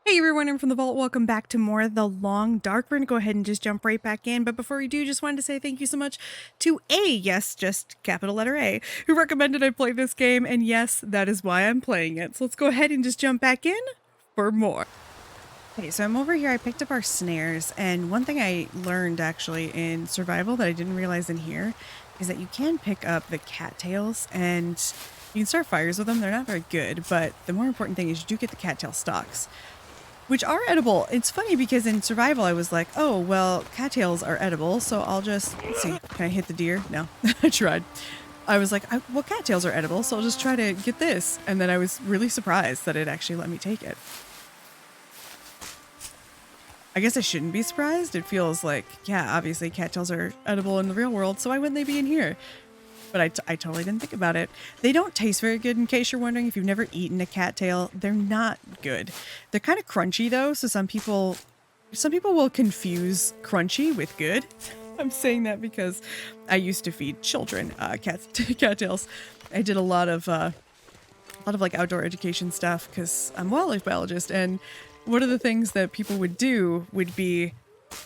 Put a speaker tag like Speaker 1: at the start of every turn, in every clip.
Speaker 1: Hey everyone, I'm from the vault. Welcome back to more of The Long Dark. We're going to go ahead and just jump right back in. But before we do, just wanted to say thank you so much to yes, just capital letter A, who recommended I play this game. And yes, that is why I'm playing it. So let's go ahead and just jump back in for more. Okay, so I'm over here. I picked up our snares. And one thing I learned actually in survival that I didn't realize in here is that you can pick up the cattails and you can start fires with them. They're not very good, but the more important thing is you do get the cattail stalks, which are edible. It's funny because in survival, I was like, oh, well, cattails are edible. So I'll just, let's see, can I hit the deer? No, I tried. I was like, well, cattails are edible. So I'll just try to get this. And then I was really surprised that it actually let me take it. I guess I shouldn't be surprised. It feels like, yeah, obviously cattails are edible in the real world. So why wouldn't they be in here? But I totally didn't think about it. They don't taste very good, in case you're wondering. If you've never eaten a cattail, they're not good. They're kind of crunchy though, so some people will confuse crunchy with good. I'm saying that because I used to feed children cattails. I did a lot of like outdoor education stuff because I'm a wildlife biologist, and one of the things that people would do would be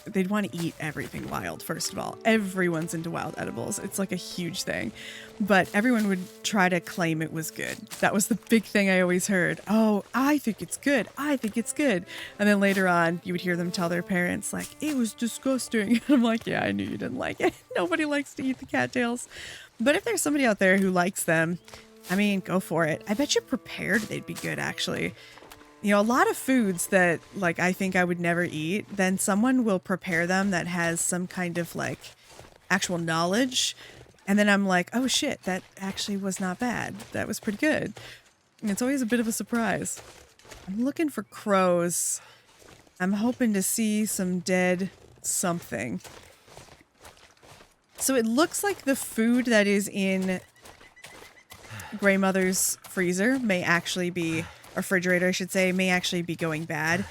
Speaker 1: they'd want to eat everything wild. First of all, everyone's into wild edibles. It's like a huge thing, but everyone would try to claim it was good. That was the big thing I always heard. Oh, I think it's good. I think it's good. And then later on, you would hear them tell their parents like, it was disgusting. And I'm like, yeah, I knew you didn't like it. Nobody likes to eat the cattails. But if there's somebody out there who likes them, I mean, go for it. I bet you prepared they'd be good, actually. You know, a lot of foods that, like, I think I would never eat, then someone will prepare them that has some kind of, like, actual knowledge. And then I'm like, oh, shit, that actually was not bad. That was pretty good. And it's always a bit of a surprise. I'm looking for crows. I'm hoping to see some dead something. So it looks like the food that is in Grey Mother's freezer may actually be... refrigerator, I should say, may actually be going bad.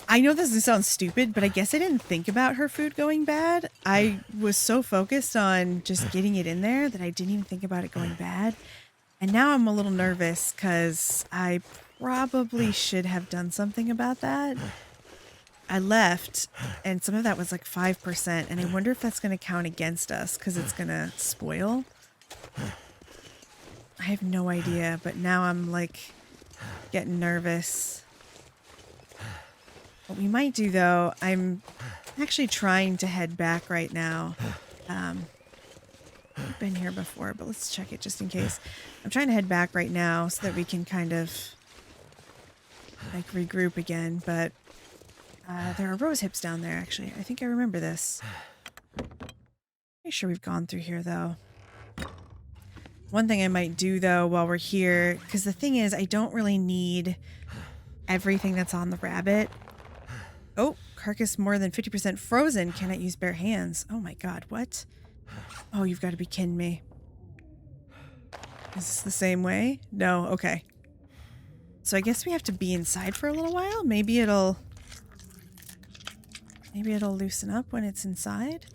Speaker 1: I know this sounds stupid, but I guess I didn't think about her food going bad. I was so focused on just getting it in there that I didn't even think about it going bad. And now I'm a little nervous because I probably should have done something about that. I left and some of that was like 5%, and I wonder if that's going to count against us because it's going to spoil. I have no idea, but now I'm like getting nervous. What we might do though, I'm actually trying to head back right now. I've been here before, but let's check it just in case. I'm trying to head back right now so that we can kind of like regroup again, but there are rose hips down there actually. I think I remember this. Pretty sure we've gone through here though. One thing I might do though while we're here, because the thing is I don't really need everything that's on the rabbit. Oh, carcass more than 50% frozen. Cannot use bare hands. Oh my god, what? Oh, you've got to be kidding me. Is this the same way? No, okay. So I guess we have to be inside for a little while. Maybe it'll loosen up when it's inside.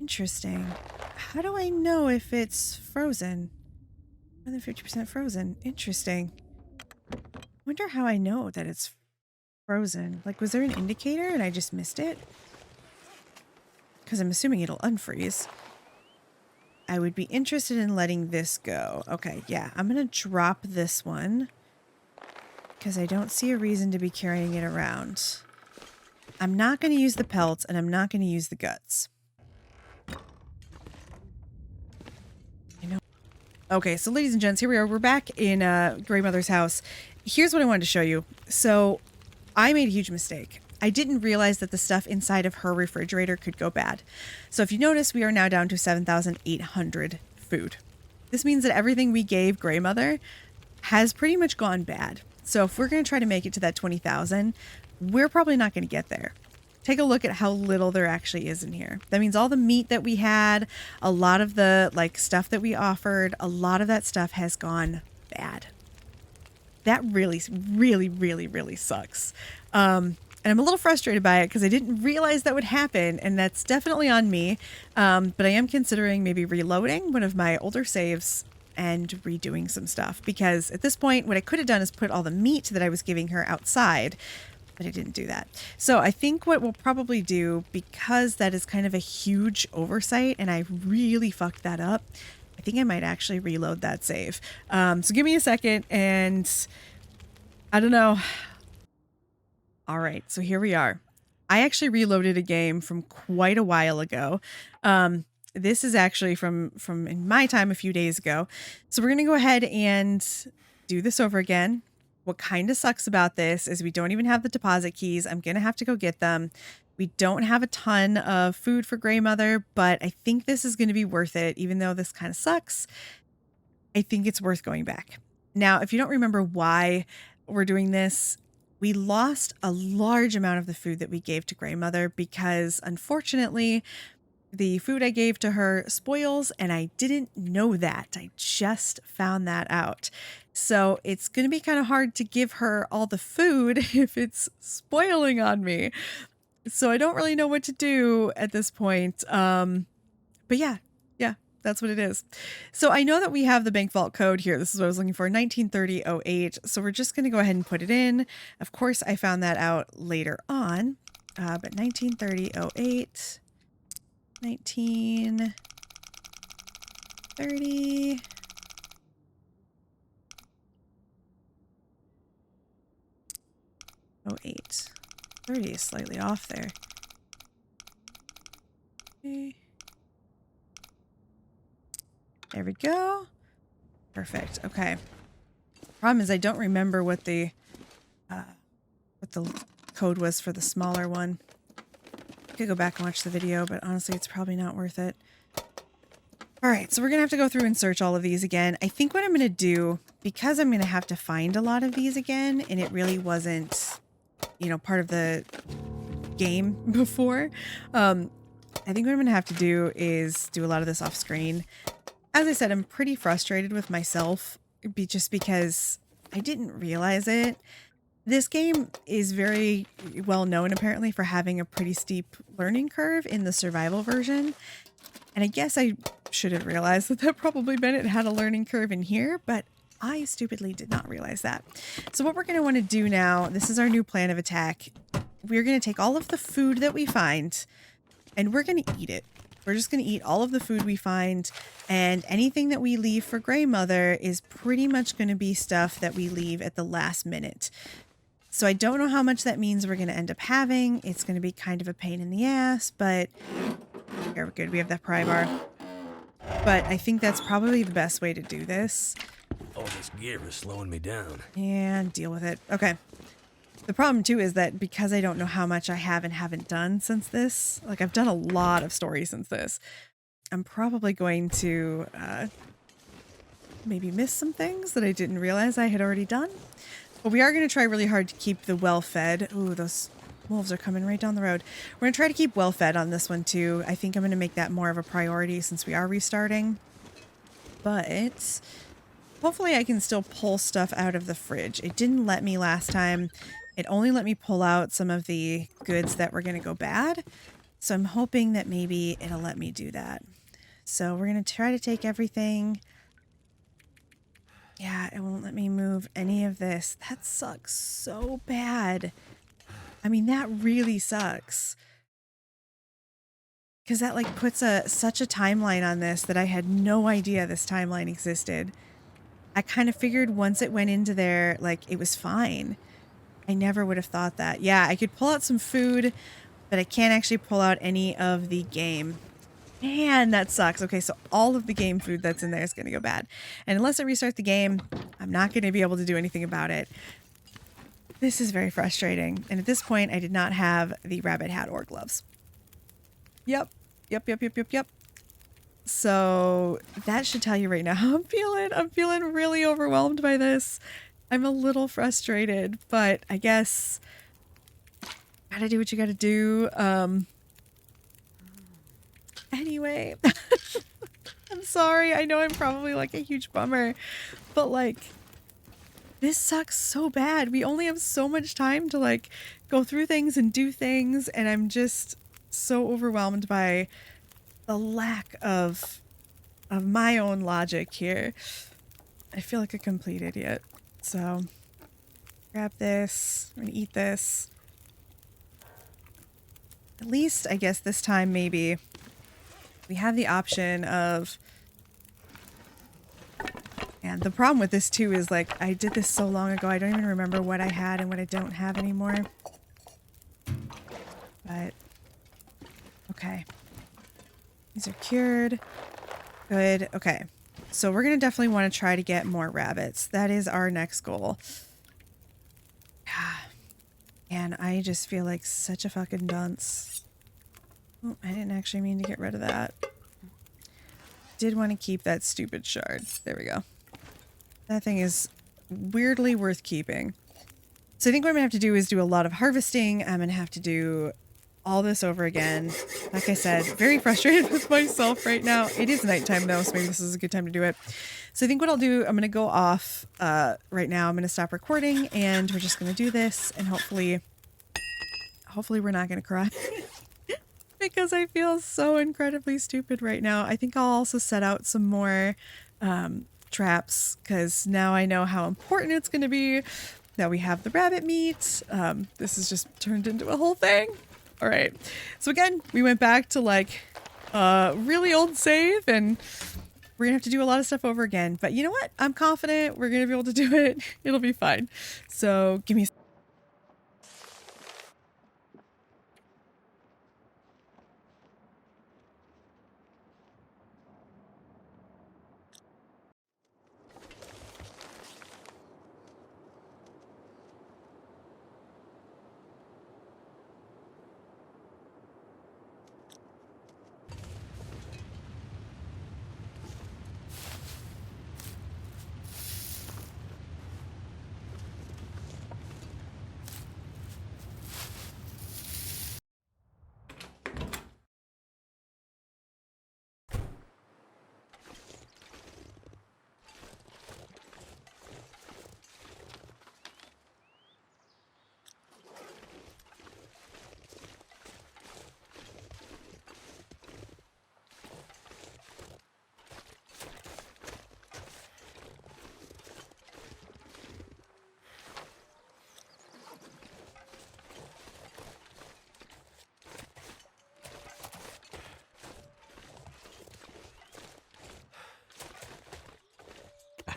Speaker 1: Interesting. How do I know if it's frozen? More than 50% frozen. Interesting. Wonder how I know that it's frozen. Like, was there an indicator and I just missed it? Because I'm assuming it'll unfreeze. I would be interested in letting this go. Okay, yeah. I'm going to drop this one because I don't see a reason to be carrying it around. I'm not going to use the pelts and I'm not going to use the guts. Okay, so ladies and gents, here we are. We're back in Grey Mother's house. Here's what I wanted to show you. So I made a huge mistake. I didn't realize that the stuff inside of her refrigerator could go bad. So if you notice, we are now down to 7,800 food. This means that everything we gave Grey Mother has pretty much gone bad. So if we're going to try to make it to that 20,000, we're probably not going to get there. Take a look at how little there actually is in here. That means all the meat that we had, a lot of the like stuff that we offered, a lot of that stuff has gone bad. That really, really, really, really sucks. And I'm a little frustrated by it because I didn't realize that would happen, and that's definitely on me. But I am considering maybe reloading one of my older saves and redoing some stuff, because at this point what I could have done is put all the meat that I was giving her outside, but I didn't do that. So I think what we'll probably do, because that is kind of a huge oversight and I really fucked that up, I think I might actually reload that save. So give me a second and I don't know. All right, so here we are. I actually reloaded a game from quite a while ago. This is actually from in my time a few days ago. So we're going to go ahead and do this over again. What kind of sucks about this is we don't even have the deposit keys. I'm going to have to go get them. We don't have a ton of food for Grey Mother, but I think this is going to be worth it. Even though this kind of sucks, I think it's worth going back. Now, if you don't remember why we're doing this, we lost a large amount of the food that we gave to Grey Mother because, unfortunately, the food I gave to her spoils, and I didn't know that. I just found that out. So it's going to be kind of hard to give her all the food if it's spoiling on me. So I don't really know what to do at this point. But yeah, that's what it is. So I know that we have the bank vault code here. This is what I was looking for, 1930-08. So we're just going to go ahead and put it in. Of course, I found that out later on. But 1930-08, 1930. Oh, 08. 30 is slightly off there. Okay. There we go. Perfect. Okay. Problem is I don't remember what the code was for the smaller one. I could go back and watch the video, but honestly, it's probably not worth it. All right, so we're going to have to go through and search all of these again. I think what I'm going to do, because I'm going to have to find a lot of these again, and it really wasn't, you know, part of the game before, I think what I'm going to have to do is do a lot of this off screen. As I said, I'm pretty frustrated with myself just because I didn't realize it. This game is very well known apparently for having a pretty steep learning curve in the survival version. And I guess I should have realized that probably meant it had a learning curve in here, but I stupidly did not realize that. So what we're going to want to do now, this is our new plan of attack. We're going to take all of the food that we find and we're going to eat it. We're just going to eat all of the food we find, and anything that we leave for Grey Mother is pretty much going to be stuff that we leave at the last minute. So I don't know how much that means we're going to end up having. It's going to be kind of a pain in the ass, but here we're good. We have that pry bar. But I think that's probably the best way to do this.
Speaker 2: All this gear is slowing me down.
Speaker 1: And deal with it. Okay. The problem too is that because I don't know how much I have and haven't done since this, like I've done a lot of stories since this, I'm probably going to maybe miss some things that I didn't realize I had already done. But we are going to try really hard to keep the well-fed. Ooh, those wolves are coming right down the road. We're going to try to keep well-fed on this one too. I think I'm going to make that more of a priority since we are restarting. But hopefully I can still pull stuff out of the fridge. It didn't let me last time. It only let me pull out some of the goods that were going to go bad. So I'm hoping that maybe it'll let me do that. So we're going to try to take everything. Yeah, it won't let me move any of this. That sucks so bad. I mean, that really sucks. Because that like puts such a timeline on this that I had no idea this timeline existed. I kind of figured once it went into there, like it was fine. I never would have thought that. Yeah, I could pull out some food, but I can't actually pull out any of the game. Man, that sucks. Okay, so all of the game food that's in there is going to go bad. And unless I restart the game, I'm not going to be able to do anything about it. This is very frustrating. And at this point, I did not have the rabbit hat or gloves. Yep. So that should tell you right now how I'm feeling really overwhelmed by this. I'm a little frustrated, but I guess gotta do what you gotta do. Anyway, I'm sorry. I know I'm probably like a huge bummer, but like this sucks so bad. We only have so much time to like go through things and do things, and I'm just so overwhelmed by the lack of of my own logic here. I feel like a complete idiot. So, grab this. I'm gonna eat this. At least, I guess this time maybe we have the option of... And the problem with this too is like, I did this so long ago, I don't even remember what I had and what I don't have anymore. But, okay. These are cured. Good. Okay. So we're going to definitely want to try to get more rabbits. That is our next goal. And I just feel like such a fucking dunce. Oh, I didn't actually mean to get rid of that. Did want to keep that stupid shard. There we go. That thing is weirdly worth keeping. So I think what I'm going to have to do is do a lot of harvesting. I'm going to have to do all this over again. Like I said, very frustrated with myself right now. It is nighttime though, so maybe this is a good time to do it. So I think what I'll do, I'm going to go off right now. I'm going to stop recording and we're just going to do this and hopefully we're not going to cry. Because I feel so incredibly stupid right now. I think I'll also set out some more traps because now I know how important it's going to be that we have the rabbit meat. This has just turned into a whole thing. All right. So again, we went back to like a really old save and we're gonna have to do a lot of stuff over again. But you know what? I'm confident we're gonna be able to do it. It'll be fine. So give me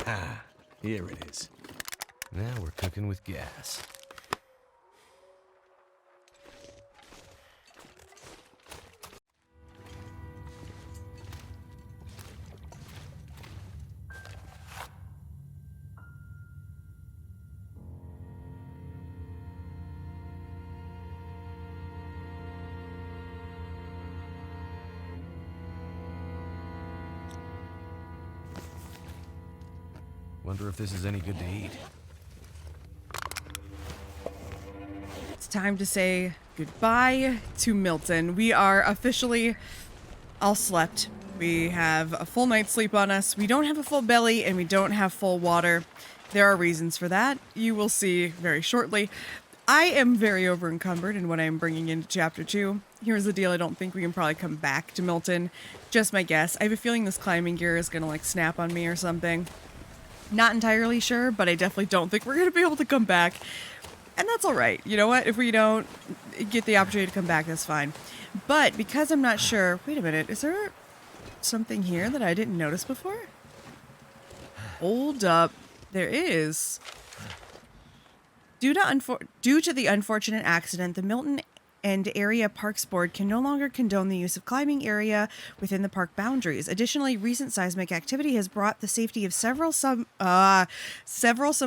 Speaker 2: Ah, here it is. Now we're cooking with gas. Wonder if this is any good to eat.
Speaker 1: It's time to say goodbye to Milton. We are officially all slept. We have a full night's sleep on us. We don't have a full belly and we don't have full water. There are reasons for that. You will see very shortly. I am very over encumbered in what I'm bringing into chapter 2. Here's the deal. I don't think we can probably come back to Milton. Just my guess. I have a feeling this climbing gear is going to like snap on me or something. Not entirely sure, but I definitely don't think we're going to be able to come back. And that's all right. You know what? If we don't get the opportunity to come back, that's fine. But because I'm not sure... Wait a minute. Is there something here that I didn't notice before? Hold up. There is. Due to the unfortunate accident, the Milton and Area Parks Board can no longer condone the use of climbing area within the park boundaries. Additionally, recent seismic activity has brought the safety of several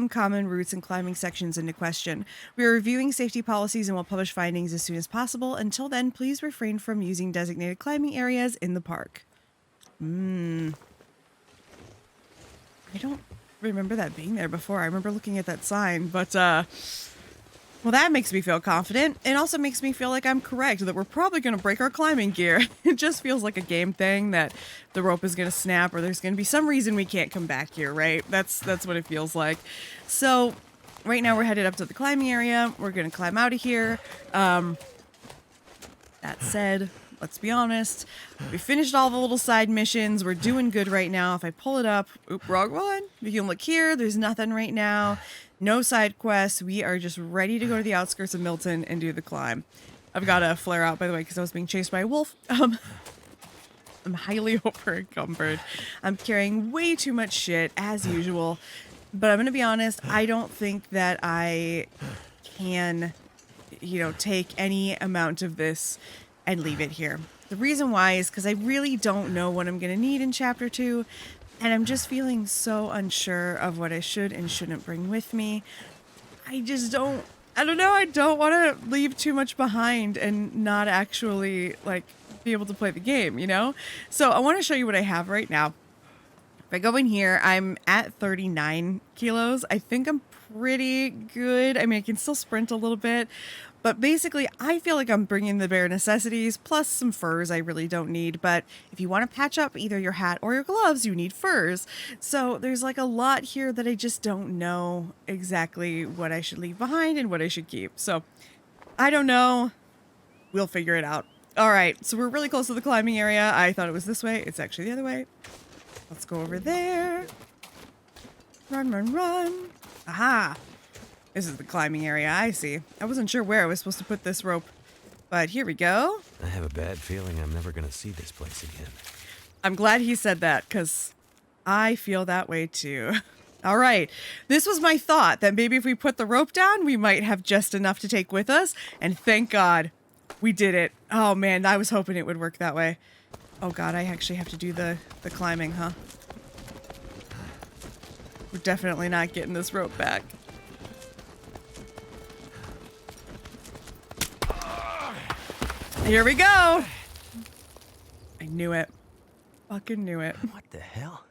Speaker 1: common routes and climbing sections into question. We are reviewing safety policies and will publish findings as soon as possible. Until then, please refrain from using designated climbing areas in the park. I don't remember that being there before. I remember looking at that sign, but well, that makes me feel confident. It also makes me feel like I'm correct, that we're probably going to break our climbing gear. It just feels like a game thing that the rope is going to snap or there's going to be some reason we can't come back here, right? That's what it feels like. So right now we're headed up to the climbing area. We're going to climb out of here. That said, let's be honest. We finished all the little side missions. We're doing good right now. If I pull it up, wrong one. You can look here. There's nothing right now. No side quests. We are just ready to go to the outskirts of Milton and do the climb. I've got a flare out, by the way, because I was being chased by a wolf. I'm highly over encumbered. I'm carrying way too much shit, as usual. But I'm going to be honest, I don't think that I can, take any amount of this and leave it here. The reason why is because I really don't know what I'm going to need in Chapter 2. And I'm just feeling so unsure of what I should and shouldn't bring with me. I don't know. I don't want to leave too much behind and not actually, be able to play the game, So I want to show you what I have right now. If I go in here, I'm at 39 kilos. I think I'm pretty good. I mean, I can still sprint a little bit. But basically, I feel like I'm bringing the bare necessities, plus some furs I really don't need. But if you want to patch up either your hat or your gloves, you need furs. So there's a lot here that I just don't know exactly what I should leave behind and what I should keep. So I don't know. We'll figure it out. All right, so we're really close to the climbing area. I thought it was this way. It's actually the other way. Let's go over there. Run, run, run. Aha. This is the climbing area, I see. I wasn't sure where I was supposed to put this rope, but here we go.
Speaker 2: I have a bad feeling I'm never gonna see this place again.
Speaker 1: I'm glad he said that, because I feel that way too. All right, this was my thought, that maybe if we put the rope down, we might have just enough to take with us, and thank God we did it. Oh man, I was hoping it would work that way. Oh God, I actually have to do the climbing, huh? We're definitely not getting this rope back. Here we go. I knew it. Fucking knew it.
Speaker 2: What the hell?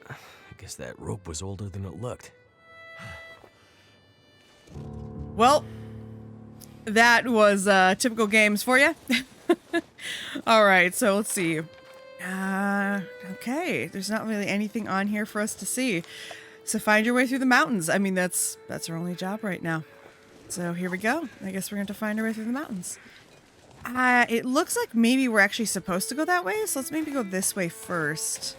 Speaker 2: I guess that rope was older than it looked.
Speaker 1: Well, that was typical games for you. All right, so let's see. Okay, there's not really anything on here for us to see. So find your way through the mountains. I mean, that's our only job right now. So here we go. I guess we're going to find our way through the mountains. It looks like maybe we're actually supposed to go that way, so let's maybe go this way first.